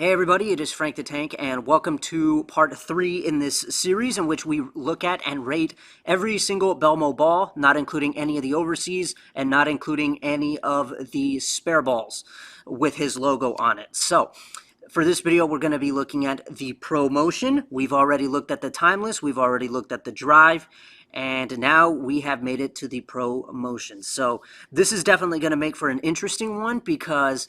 Hey everybody, it is Frank the Tank, and welcome to part 3 in this series in which we look at and rate every single Belmo ball, not including any of the overseas and not including any of the spare balls with his logo on it. So, for this video, we're going to be looking at the Pro Motion. We've already looked at the Timeless, we've already looked at the Drive, and now we have made it to the Pro Motion. So this is definitely going to make for an interesting one because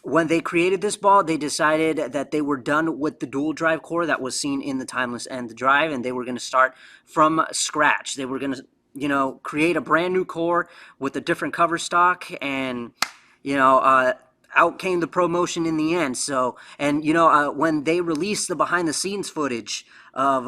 when they created this ball, they decided that they were done with the dual drive core that was seen in the Timeless and the Drive, and they were going to start from scratch. They were going to, create a brand new core with a different cover stock, and, out came the Pro Motion in the end. So, and when they released the behind the scenes footage of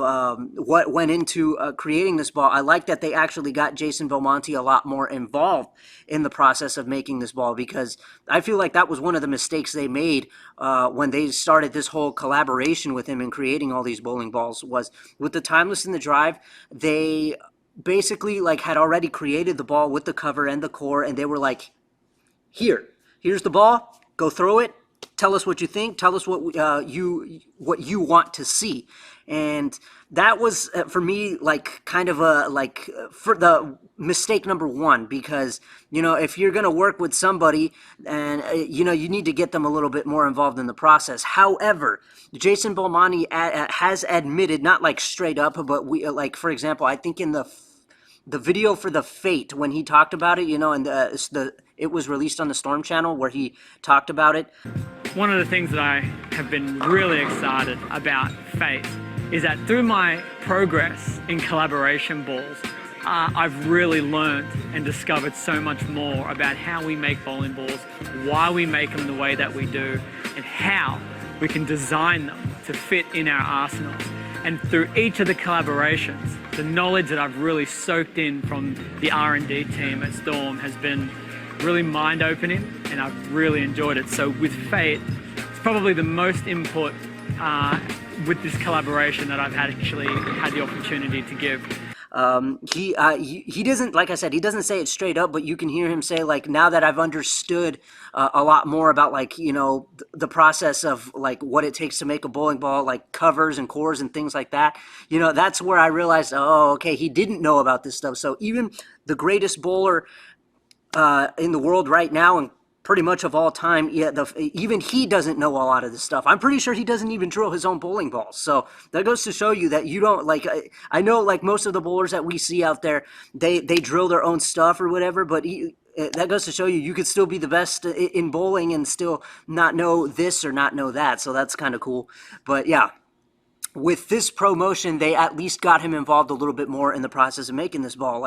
what went into creating this ball, I like that they actually got Jason Belmonte a lot more involved in the process of making this ball, because I feel like that was one of the mistakes they made when they started this whole collaboration with him in creating all these bowling balls. Was with the Timeless and the Drive, they basically had already created the ball with the cover and the core, and they were like, here's the ball, go throw it, tell us what you think, tell us what you want to see. And that was for me kind of for the mistake number one, because if you're going to work with somebody, and you need to get them a little bit more involved in the process. However, Jason Belmonte has admitted, not straight up, but we for example, I think in the video for the Fate, when he talked about it, and it was released on the Storm channel where he talked about it. One of the things that I have been really excited about Fate is that through my progress in collaboration balls, I've really learned and discovered so much more about how we make bowling balls, why we make them the way that we do, and how we can design them to fit in our arsenals. And through each of the collaborations, the knowledge that I've really soaked in from the R&D team at Storm has been really mind-opening, and I've really enjoyed it. So with Fate, it's probably the most input with this collaboration that I've actually had the opportunity to give. He doesn't, like I said, he doesn't say it straight up, but you can hear him say, now that I've understood a lot more about, the process of, what it takes to make a bowling ball, covers and cores and things like that, that's where I realized, oh, okay, he didn't know about this stuff. So even the greatest bowler in the world right now, and pretty much of all time, even he doesn't know a lot of this stuff. I'm pretty sure he doesn't even drill his own bowling balls. So that goes to show you that you don't, I know most of the bowlers that we see out there, they drill their own stuff or whatever, but that goes to show you could still be the best in bowling and still not know this or not know that. So that's kind of cool. But yeah, with this Pro Motion, they at least got him involved a little bit more in the process of making this ball.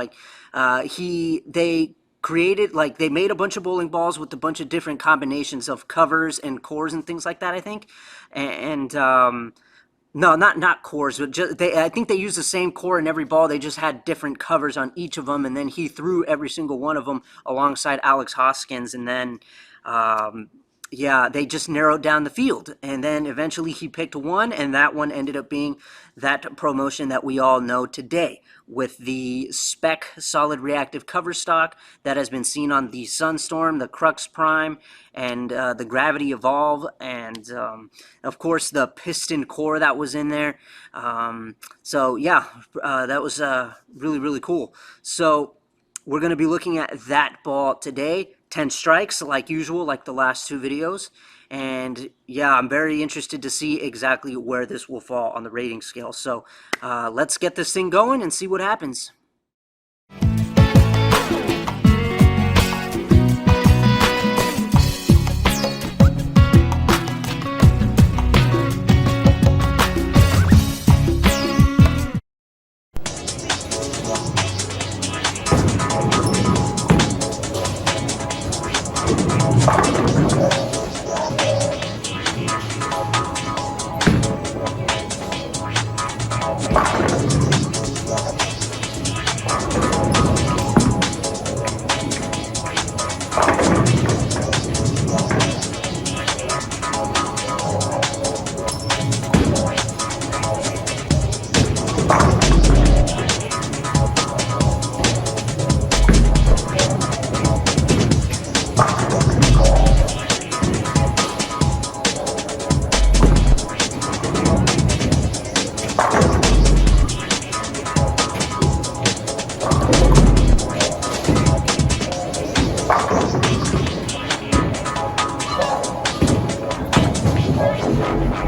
They created, they made a bunch of bowling balls with a bunch of different combinations of covers and cores and things like that, I think. And no, not cores, but I think they used the same core in every ball. They just had different covers on each of them, and then he threw every single one of them alongside Alex Hoskins, and then yeah, they just narrowed down the field, and then eventually he picked one, and that one ended up being that Pro Motion that we all know today, with the spec solid reactive cover stock that has been seen on the Sunstorm, the Crux Prime, and the Gravity Evolve, and of course the piston core that was in there. So yeah, that was really, really cool. So we're going to be looking at that ball today. 10 strikes, like usual, like the last two videos. And yeah, I'm very interested to see exactly where this will fall on the rating scale. So let's get this thing going and see what happens.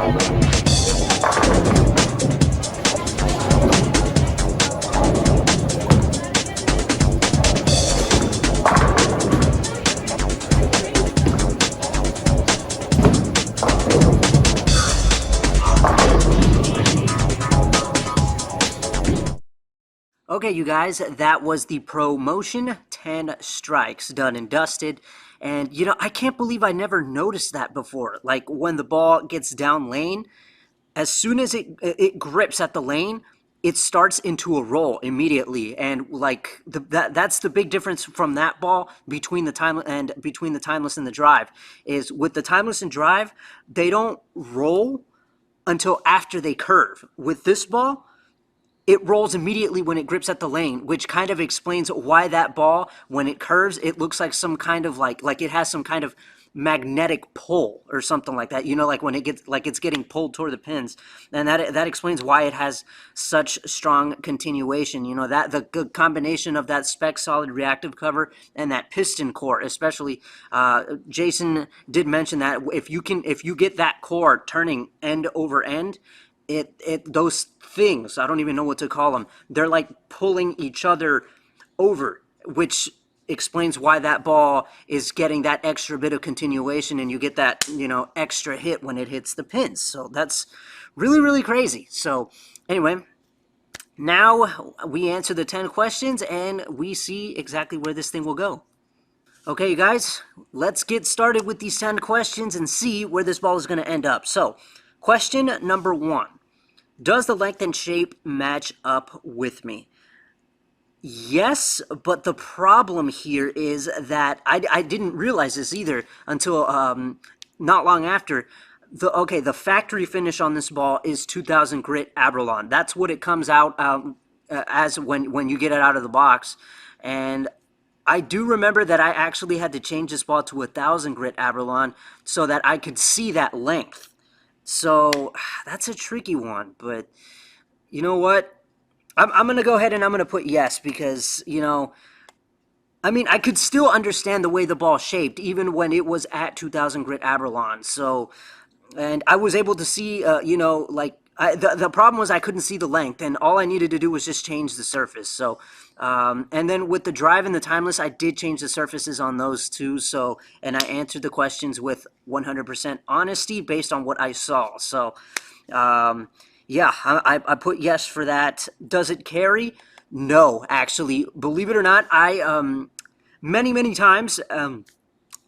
Okay, you guys, that was the promotion 10 strikes done and dusted. And, I can't believe I never noticed that before. Like, when the ball gets down lane, as soon as it grips at the lane, it starts into a roll immediately. And, like, that's the big difference from that ball between the timeless and the drive, is with the timeless and drive, they don't roll until after they curve. With this ball, it rolls immediately when it grips at the lane, which kind of explains why that ball, when it curves, it looks like some kind of like it has some kind of magnetic pull or something like that. Like when it gets like it's getting pulled toward the pins, and that explains why it has such strong continuation. That the combination of that spec solid reactive cover and that piston core, especially. Jason did mention that if you get that core turning end over end, those things, I don't even know what to call them, they're like pulling each other over, which explains why that ball is getting that extra bit of continuation, and you get that extra hit when it hits the pins. So that's really, really crazy. So anyway, now we answer the 10 questions and we see exactly where this thing will go. Okay, you guys, let's get started with these 10 questions and see where this ball is going to end up. So question number 1: does the length and shape match up with me? Yes, but the problem here is that I didn't realize this either until not long after. The factory finish on this ball is 2000 grit Abralon. That's what it comes out as when you get it out of the box. And I do remember that I actually had to change this ball to 1000 grit Abralon so that I could see that length. So that's a tricky one, but you know what? I'm going to go ahead and I'm going to put yes because, I could still understand the way the ball shaped even when it was at 2000 grit Abralon. So, and I was able to see, the problem was I couldn't see the length, and all I needed to do was just change the surface. So, and then with the drive and the timeless, I did change the surfaces on those too. So, and I answered the questions with 100% honesty based on what I saw. So, yeah, I put yes for that. Does it carry? No, actually, believe it or not, I many times.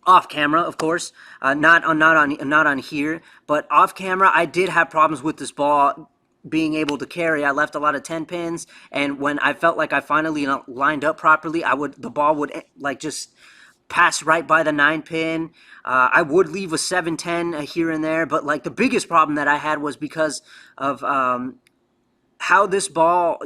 Off camera, of course, not on here, but off camera, I did have problems with this ball being able to carry. I left a lot of 10 pins, and when I felt like I finally lined up properly, the ball would like just pass right by the 9 pin. I would leave a 7-10 here and there, but like the biggest problem that I had was because of how this ball,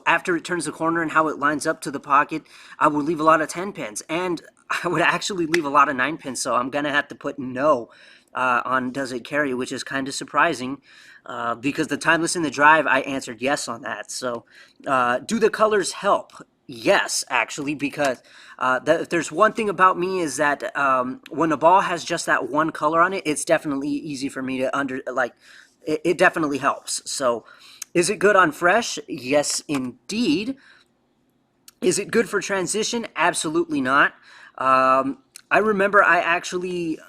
after it turns the corner and how it lines up to the pocket, I would leave a lot of 10 pins, and I would actually leave a lot of 9 pins, so I'm going to have to put no on does it carry, which is kind of surprising because the timeless in the drive, I answered yes on that. So do the colors help? Yes, actually, because if there's one thing about me is that when the ball has just that one color on it, it's definitely easy for me to it definitely helps. So is it good on fresh? Yes, indeed. Is it good for transition? Absolutely not. I remember I actually,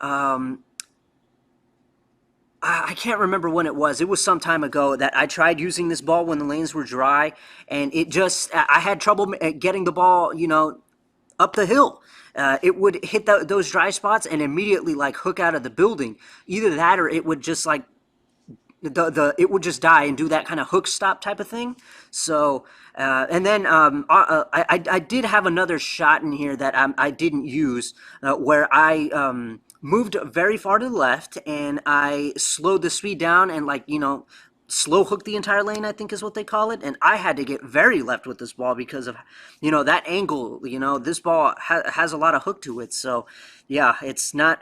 I can't remember when it was. It was some time ago that I tried using this ball when the lanes were dry, and I had trouble getting the ball, up the hill. It would hit those dry spots and immediately like hook out of the building. Either that or it would just like it would just die and do that kind of hook stop type of thing. So and then I did have another shot in here that I didn't use where I moved very far to the left and I slowed the speed down and slow hook the entire lane, I think is what they call it. And I had to get very left with this ball because of, that angle. This ball has a lot of hook to it. So yeah, it's not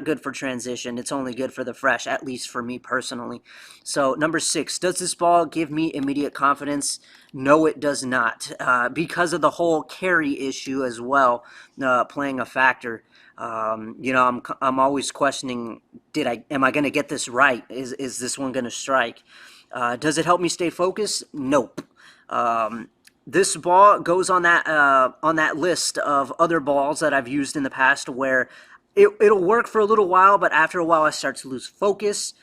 good for transition. It's only good for the fresh, at least for me personally. So number 6, does this ball give me immediate confidence? No, it does not, because of the whole carry issue as well, playing a factor. I'm always questioning, am I going to get this right? Is this one going to strike? Does it help me stay focused? Nope. Um, this ball goes on that list of other balls that I've used in the past where it'll work for a little while, but after a while I start to lose focus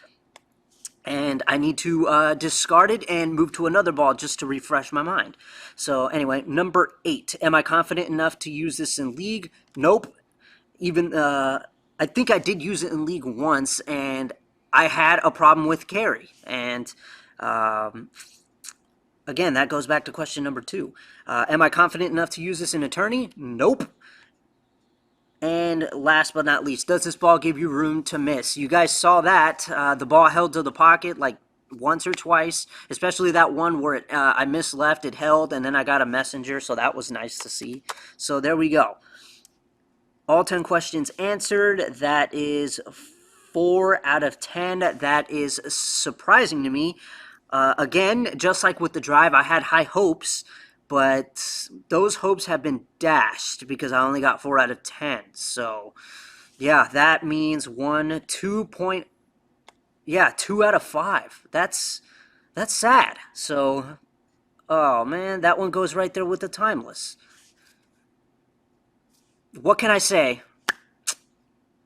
and I need to discard it and move to another ball just to refresh my mind. So anyway, number 8. Am I confident enough to use this in league? Nope. Even I think I did use it in league once, and I had a problem with carry. And um, again, that goes back to question number 2. Am I confident enough to use this in a tourney? Nope. And last but not least, does this ball give you room to miss? You guys saw that. The ball held to the pocket like once or twice, especially that one where I missed left, it held, and then I got a messenger, so that was nice to see. So there we go. All 10 questions answered. That is 4 out of 10. That is surprising to me. Again, just like with the drive, I had high hopes, but those hopes have been dashed because I only got 4 out of 10. So, yeah, that means 2 out of 5. That's sad. So, oh man, that one goes right there with the timeless. What can I say?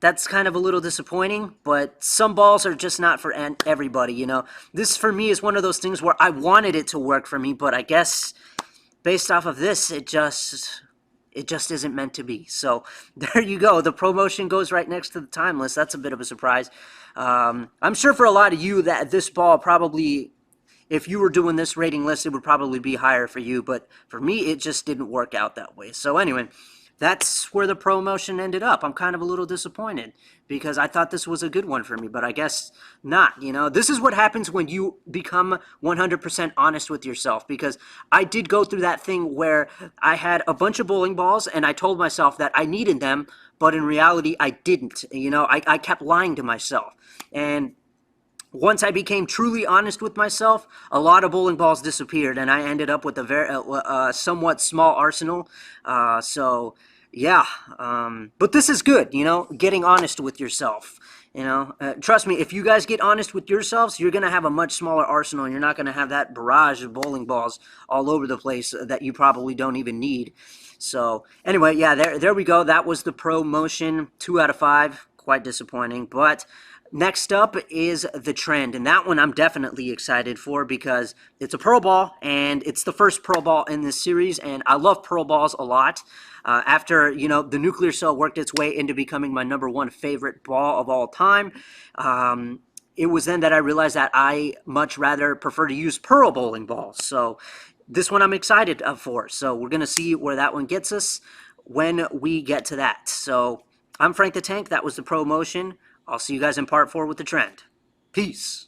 That's kind of a little disappointing, but some balls are just not for everybody, you know. This for me is one of those things where I wanted it to work for me, but I guess based off of this, it just isn't meant to be. So there you go. The promotion goes right next to the timeless. That's a bit of a surprise. I'm sure for a lot of you that this ball probably, if you were doing this rating list, it would probably be higher for you. But for me, it just didn't work out that way. So anyway, that's where the promotion ended up. I'm kind of a little disappointed because I thought this was a good one for me, but I guess not. You know, this is what happens when you become 100% honest with yourself, because I did go through that thing where I had a bunch of bowling balls and I told myself that I needed them, but in reality, I didn't. You know, I kept lying to myself. And once I became truly honest with myself, a lot of bowling balls disappeared, and I ended up with a very somewhat small arsenal. So, yeah, but this is good, you know, getting honest with yourself. You know, trust me, if you guys get honest with yourselves, you're going to have a much smaller arsenal, and you're not going to have that barrage of bowling balls all over the place that you probably don't even need. So, anyway, yeah, there we go. That was the promotion, 2 out of 5. Quite disappointing, but next up is the trend, and that one I'm definitely excited for because it's a Pearl Ball, and it's the first Pearl Ball in this series, and I love Pearl Balls a lot. After, you know, the Nuclear Cell worked its way into becoming my #1 favorite ball of all time, it was then that I realized that I much rather prefer to use Pearl bowling balls. So this one I'm excited for. So we're going to see where that one gets us when we get to that. So I'm Frank the Tank. That was the promotion. I'll see you guys in part 4 with the trend. Peace.